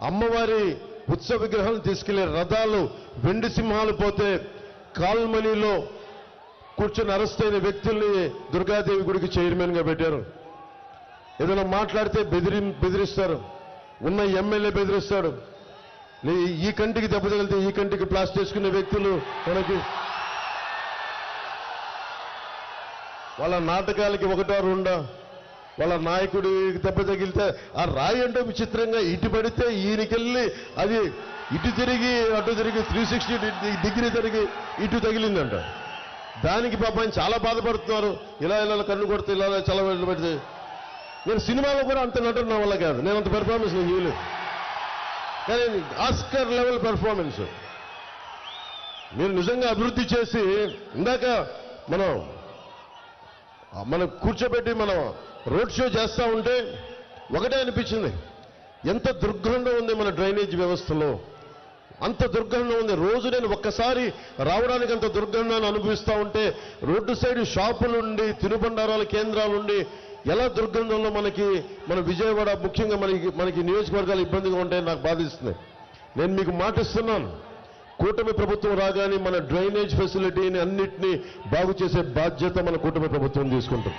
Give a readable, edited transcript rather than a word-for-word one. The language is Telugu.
అమ్మవారి ఉత్సవ విగ్రహాలను తీసుకెళ్లే రథాలు వెండి సింహాలు పోతే కాల్మనీలో కూర్చొని అరెస్ట్ అయిన వ్యక్తుల్ని దుర్గాదేవి గుడికి చైర్మన్గా పెట్టారు. ఏదైనా మాట్లాడితే బెదిరిస్తారు. ఉన్న ఎమ్మెల్యే బెదిరిస్తాడు. ఈ కంటికి దెబ్బ తగిలితే ఈ కంటికి ప్లాస్టర్ వేసుకునే వ్యక్తులు మనకి వాళ్ళ నాటకాలకి ఒకటో రెండో వాళ్ళ నాయకుడికి దెబ్బ తగిలితే ఆ రాయి అంటే విచిత్రంగా ఇటు పడితే ఈయనకెళ్ళి అది ఇటు తిరిగి అటు తిరిగి 360 డిగ్రీ తిరిగి ఇటు తగిలిందంట. దానికి పాపం చాలా బాధపడుతున్నారు. ఇలా కన్ను కొడితే ఇలా చాలా పెడితే నేను సినిమాలో కూడా అంత నటన నా వల్ల కాదు. నేను అంత పెర్ఫార్మెన్స్ నేను చేయలేదు. కానీ ఆస్కర్ లెవెల్ పెర్ఫార్మెన్స్ మీరు నిజంగా అభివృద్ధి చేసి ఇందాక మనం కూర్చోబెట్టి మనం రోడ్ షో చేస్తూ ఉంటే ఒకటే అనిపించింది, ఎంత దుర్గంధం ఉంది మన డ్రైనేజ్ వ్యవస్థలో, అంత దుర్గంధం ఉంది. రోజు నేను ఒక్కసారి రావడానికి అంత దుర్గంధాన్ని అనుభవిస్తూ ఉంటే రోడ్డు సైడ్ షాపులుండి తినుబండారాల కేంద్రాలుండి ఎలా దుర్గంధంలో మన విజయవాడ ముఖ్యంగా మనకి నియోజకవర్గాలు ఇబ్బందిగా ఉంటాయని నాకు బాధిస్తుంది. నేను మీకు మాటిస్తున్నాను, కూటమి ప్రభుత్వం రాగానే మన డ్రైనేజ్ ఫెసిలిటీని అన్నింటినీ బాగు చేసే బాధ్యత మన కూటమి ప్రభుత్వం తీసుకుంటుంది.